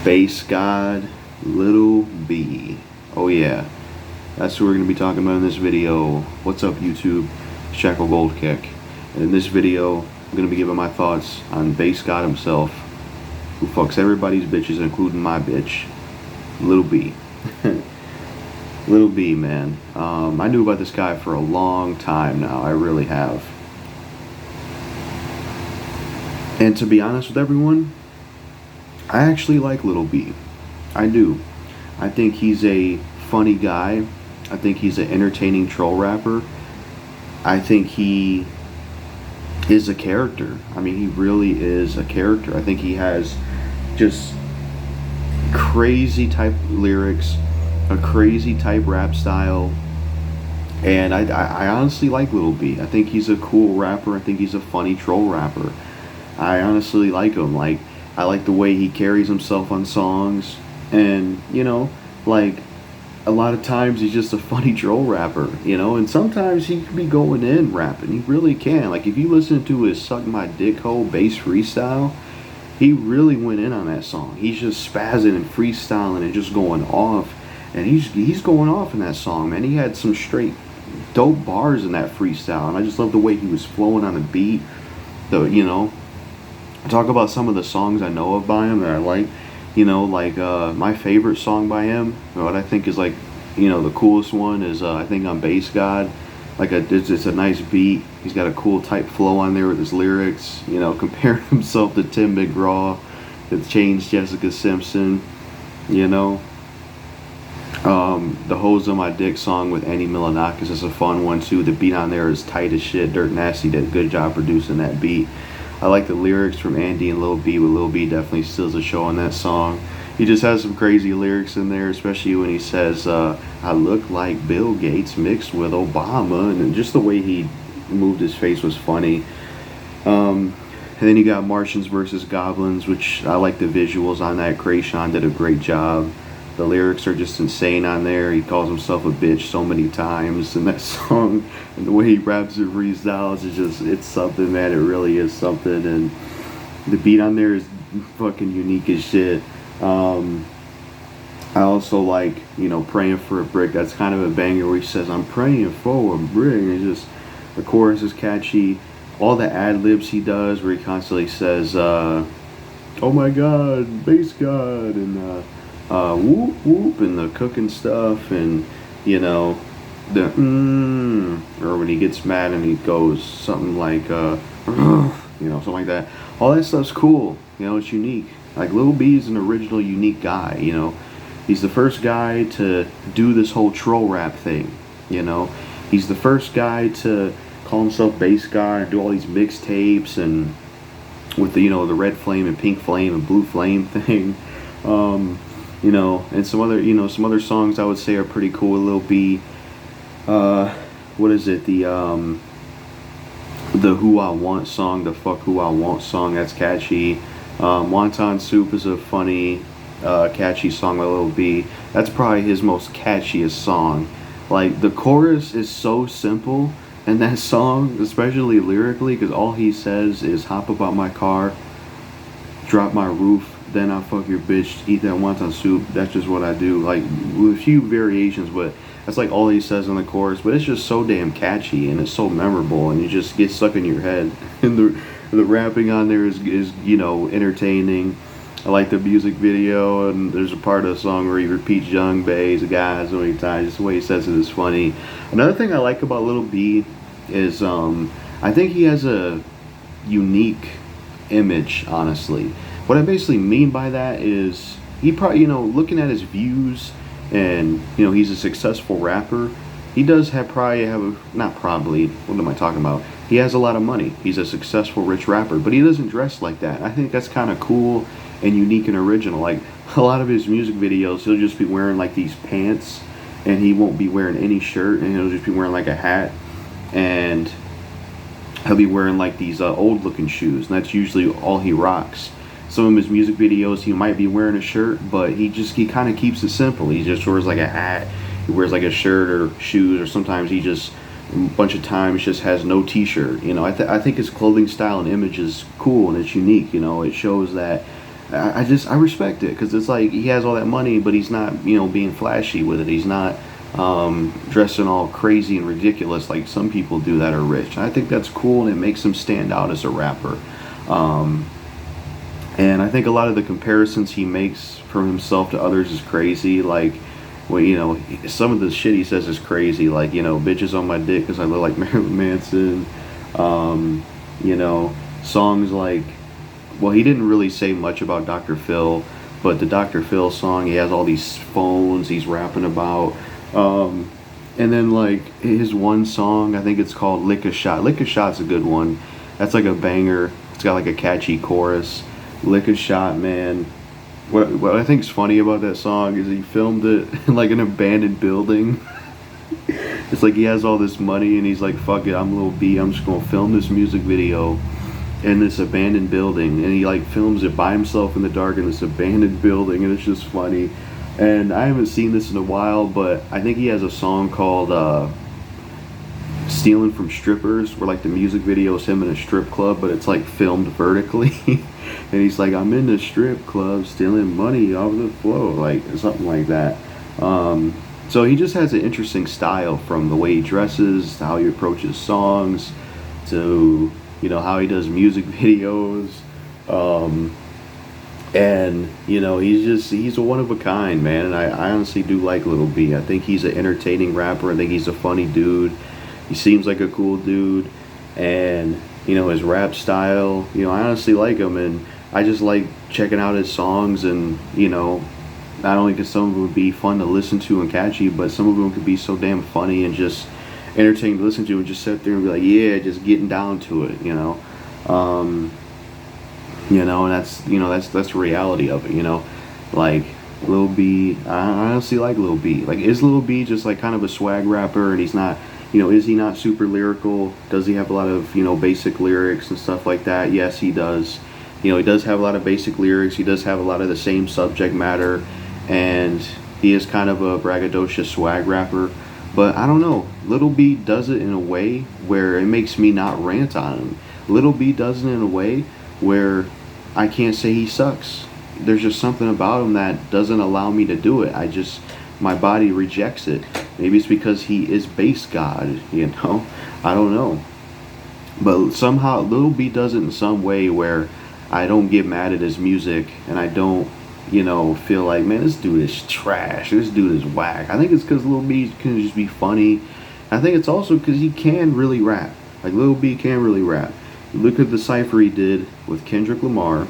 Bass God, Lil B. Oh yeah, that's who we're going to be talking about in this video. What's up YouTube? It's JackalGoldKick. And in this video, I'm going to be giving my thoughts on Bass God himself, who fucks everybody's bitches, including my bitch, Lil B. Lil B, man. I knew about this guy for a long time now. I really have. And to be honest with everyone, I actually like Lil B. I do. I think he's a funny guy. I think he's an entertaining troll rapper. I think he is a character. I mean, he really is a character. I think he has just crazy type lyrics, a crazy type rap style, and I honestly like Lil B. I think he's a cool rapper. I think he's a funny troll rapper. I honestly like him. Like, I like the way he carries himself on songs, and you know, like, a lot of times he's just a funny troll rapper, you know, and sometimes he can be going in rapping. He really can. Like, if you listen to his Suck My Dick Hole bass freestyle, he really went in on that song. He's just spazzing and freestyling and just going off, and he's going off in that song, man. He had some straight dope bars in that freestyle, and I just love the way he was flowing on the beat. You know, talk about some of the songs I know of by him that I like. You know, like my favorite song by him, what I think is, like, you know, the coolest one is I think on Bass God. Like, it's a nice beat. He's got a cool type flow on there with his lyrics. You know, comparing himself to Tim McGraw, to Change Jessica Simpson. You know, the Hose on My Dick song with Annie Milonakis is a fun one too. The beat on there is tight as shit. Dirt Nasty did a good job producing that beat. I like the lyrics from Andy and Lil B, but Lil B definitely steals the show on that song. He just has some crazy lyrics in there, especially when he says, I look like Bill Gates mixed with Obama, and just the way he moved his face was funny. And then you got Martians versus Goblins, which I like the visuals on that. Krayshawn did a great job. The lyrics are just insane on there. He calls himself a bitch so many times in that song, and the way he raps and freestyles is just, it's something, man. It really is something, and the beat on there is fucking unique as shit. I also like, you know, Praying for a Brick. That's kind of a banger where he says, I'm praying for a brick. And it's just, the chorus is catchy. All the ad-libs he does where he constantly says, oh my god, Bass God, and whoop whoop, and the cooking stuff, and you know, the or when he gets mad and he goes something like you know, something like that. All that stuff's cool. You know, it's unique. Like, Lil B is an original, unique guy. You know, he's the first guy to do this whole troll rap thing. You know, he's the first guy to call himself Bass God and do all these mixtapes, and with the, you know, the red flame and pink flame and blue flame thing. You know, and some other, you know, some other songs I would say are pretty cool. Lil B, what is it? The Who I Want song, the Fuck Who I Want song, that's catchy. Wonton Soup is a funny, catchy song by Lil B. That's probably his most catchiest song. Like, the chorus is so simple in that song, especially lyrically, because all he says is hop up out my car, drop my roof, then I'll fuck your bitch, eat that wonton soup, that's just what I do. Like, with a few variations, but that's like all he says in the chorus. But it's just so damn catchy, and it's so memorable, and you just get stuck in your head. And the rapping on there is, you know, entertaining. I like the music video, and there's a part of the song where he repeats Young Bay's guy so many times. Just the way he says it is funny. Another thing I like about Lil B is I think he has a unique image, honestly. What I basically mean by that is, he probably, you know, looking at his views, and, you know, he's a successful rapper. He does not probably, what am I talking about? He has a lot of money. He's a successful, rich rapper, but he doesn't dress like that. I think that's kind of cool and unique and original. Like, a lot of his music videos, he'll just be wearing like these pants, and he won't be wearing any shirt, and he'll just be wearing like a hat, and he'll be wearing like these old looking shoes, and that's usually all he rocks. Some of his music videos, he might be wearing a shirt, but he kind of keeps it simple. He just wears like a hat, he wears like a shirt or shoes, or sometimes he just, a bunch of times, just has no t-shirt. You know, I think his clothing style and image is cool, and it's unique. You know, it shows that I respect it, because it's like he has all that money, but he's not, being flashy with it. He's not dressing all crazy and ridiculous like some people do that are rich. I think that's cool, and it makes him stand out as a rapper. And I think a lot of the comparisons he makes from himself to others is crazy. Like, well, some of the shit he says is crazy. Like, bitches on my dick because I look like Marilyn Manson. Songs like, well, he didn't really say much about Dr. Phil, but the Dr. Phil song, he has all these phones he's rapping about. And then, like, his one song, I think it's called Lick a Shot. Lick a Shot's a good one. That's like a banger. It's got like a catchy chorus. Lick a Shot, man. What I think is funny about that song is he filmed it in like an abandoned building. It's like he has all this money and he's like, fuck it, I'm Lil B, I'm just gonna film this music video in this abandoned building, and he like films it by himself in the dark in this abandoned building, and it's just funny. And I haven't seen this in a while, but I think he has a song called Stealing from Strippers, where like the music video is him in a strip club, but it's like filmed vertically. And he's like, I'm in the strip club stealing money off the floor, like something like that. So he just has an interesting style, from the way he dresses to how he approaches songs to how he does music videos. And he's a one of a kind, man. And I honestly do like Lil B. I think he's an entertaining rapper. I think he's a funny dude. He seems like a cool dude, and his rap style, I honestly like him, and I just like checking out his songs. And not only could some of them be fun to listen to and catchy, but some of them could be so damn funny and just entertaining to listen to, and just sit there and be like, yeah, just getting down to it, and that's that's the reality of it, like Lil B. I honestly like Lil B. Like, is Lil B just like kind of a swag rapper, and he's not, is he not super lyrical? Does he have a lot of basic lyrics and stuff like that? Yes, he does. He does have a lot of basic lyrics. He does have a lot of the same subject matter, and he is kind of a braggadocious swag rapper. But I don't know, Lil B does it in a way where it makes me not rant on him. Lil B does it in a way where I can't say he sucks. There's just something about him that doesn't allow me to do it. My body rejects it. Maybe it's because he is bass god, I don't know. But somehow Lil B does it in some way where I don't get mad at his music, and I don't, feel like, man, this dude is trash, this dude is whack. I think it's because Lil B can just be funny. I think it's also because he can really rap. Like, Lil B can really rap. Look at the cypher he did with Kendrick Lamar.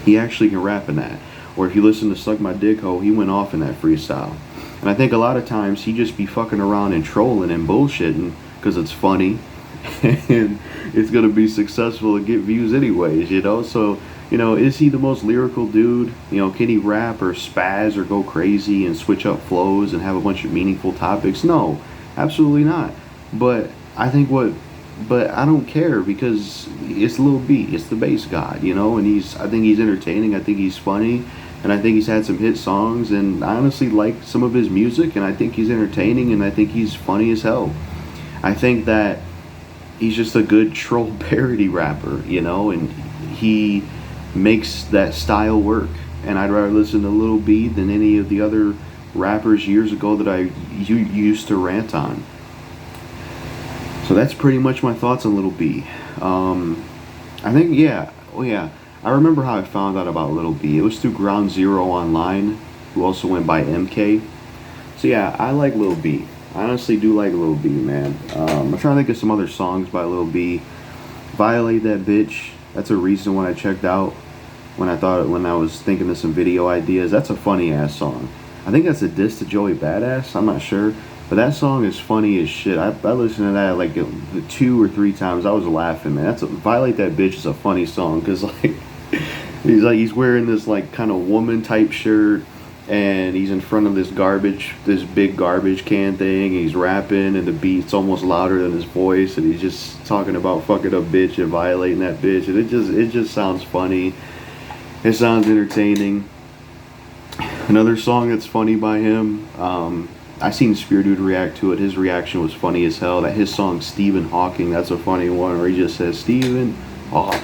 He actually can rap in that. Or if you listen to Suck My Dick Ho, he went off in that freestyle. And I think a lot of times he just be fucking around and trolling and bullshitting because it's funny. And it's going to be successful and get views anyways, So, is he the most lyrical dude? Can he rap or spaz or go crazy and switch up flows and have a bunch of meaningful topics? No, absolutely not. But I don't care, because it's Lil B. It's the bass god, and I think he's entertaining. I think he's funny, and I think he's had some hit songs, and I honestly like some of his music, and I think he's entertaining, and I think he's funny as hell. I think that he's just a good troll parody rapper, and he makes that style work. And I'd rather listen to Lil B than any of the other rappers years ago that I used to rant on. So that's pretty much my thoughts on Lil B. I think, I remember how I found out about Lil B. It was through Ground Zero Online, who also went by MK. So yeah, I like Lil B. I honestly do like Lil B, man. I'm trying to think of some other songs by Lil B. Violate That Bitch. That's a recent one I checked out when I was thinking of some video ideas. That's a funny ass song. I think that's a diss to Joey Badass. I'm not sure. But that song is funny as shit. I listened to that like 2 or 3 times. I was laughing, man. Violate That Bitch is a funny song, because he's wearing this like kind of woman type shirt, and he's in front of this big garbage can thing, and he's rapping, and the beat's almost louder than his voice, and he's just talking about fucking a bitch and violating that bitch, and it just sounds funny. It sounds entertaining. Another song that's funny by him, I seen Spear Dude react to it. His reaction was funny as hell. That his song Stephen Hawking, that's a funny one, where he just says Stephen Hawking.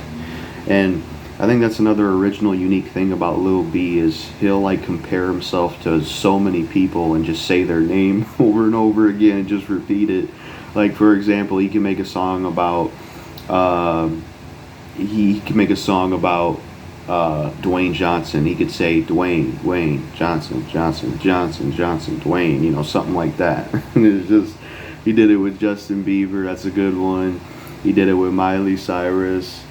And I think that's another original, unique thing about Lil B is he'll like compare himself to so many people and just say their name over and over again and just repeat it. Like for example, he can make a song about he can make a song about Dwayne Johnson. He could say Dwayne Johnson, Dwayne, you know, something like that. And it's just, he did it with Justin Bieber. That's a good one. He did it with Miley Cyrus.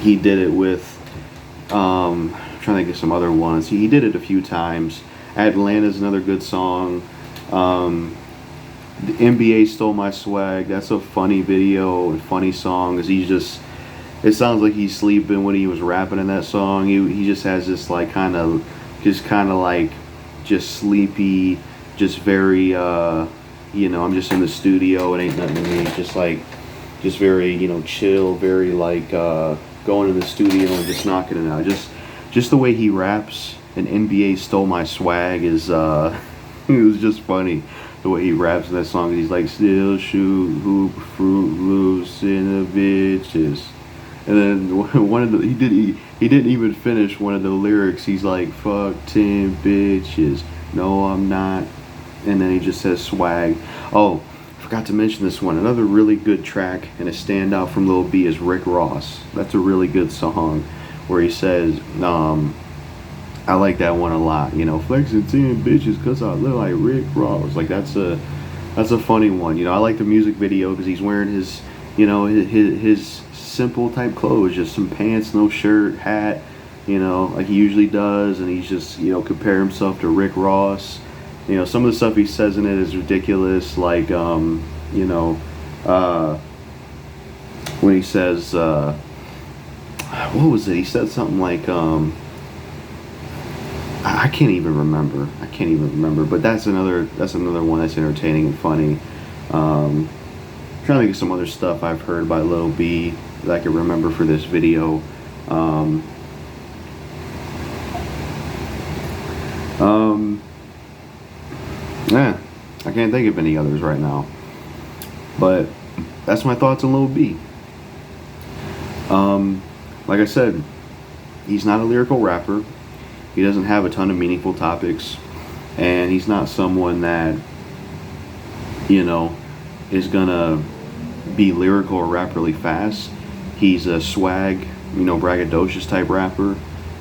He did it with I'm trying to think of some other ones. He did it a few times. Atlanta's another good song. The NBA Stole My Swag. That's a funny video and funny song. Cause he's just, it sounds like he's sleeping when he was rapping in that song. He just has this like kind of like just sleepy, just very you know, I'm just in the studio, it ain't nothing to me. Just very, you know, chill, very like going in the studio and just knocking it out. Just the way he raps. And NBA Stole My Swag is it was just funny. The way he raps in that song, he's like, still shoot, hoop, Fruit Loops in the bitches. And then one of the, he didn't even finish one of the lyrics. He's like, fuck 10 bitches. No, I'm not. And then he just says swag. Oh, forgot to mention this one. Another really good track and a standout from Lil B is Rick Ross. That's a really good song where he says, I like that one a lot. You know, flexing 10 bitches because I look like Rick Ross. Like that's a funny one. You know, I like the music video because he's wearing his, you know, his simple type clothes, just some pants, no shirt, hat, you know, like he usually does, and he's just, you know, compare himself to Rick Ross. You know, some of the stuff he says in it is ridiculous, like you know, when he says what was it? He said something like I can't even remember, but that's another one that's entertaining and funny. Trying to think of some other stuff I've heard by Lil B that I can remember for this video. Yeah, I can't think of any others right now. But that's my thoughts on Lil B. Like I said, he's not a lyrical rapper. He doesn't have a ton of meaningful topics, and he's not someone that, you know, is gonna be lyrical or rap really fast. He's a swag, you know, braggadocious type rapper,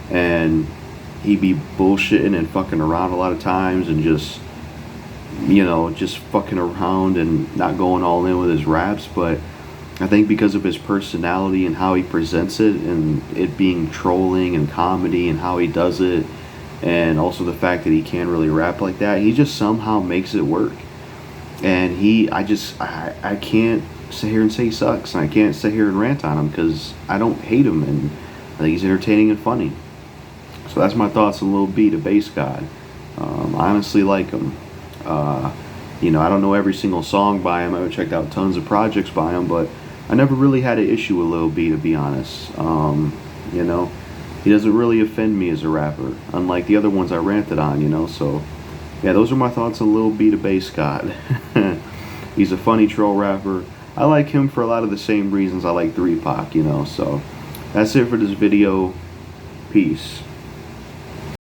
and he be bullshitting and fucking around a lot of times and just, you know, just fucking around and not going all in with his raps. But I think because of his personality and how he presents it, and it being trolling and comedy and how he does it, and also the fact that he can't really rap like that, he just somehow makes it work. And I can't sit here and say he sucks, and I can't sit here and rant on him because I don't hate him, and I think he's entertaining and funny. So that's my thoughts on Lil B, the bass god. I honestly like him. You know, I don't know every single song by him. I've checked out tons of projects by him, but I never really had an issue with Lil B, to be honest. You know, he doesn't really offend me as a rapper, unlike the other ones I ranted on, you know. So yeah, those are my thoughts on Lil B, the bass god. He's a funny troll rapper. I like him for a lot of the same reasons I like 3 Pac, you know. So that's it for this video. Peace.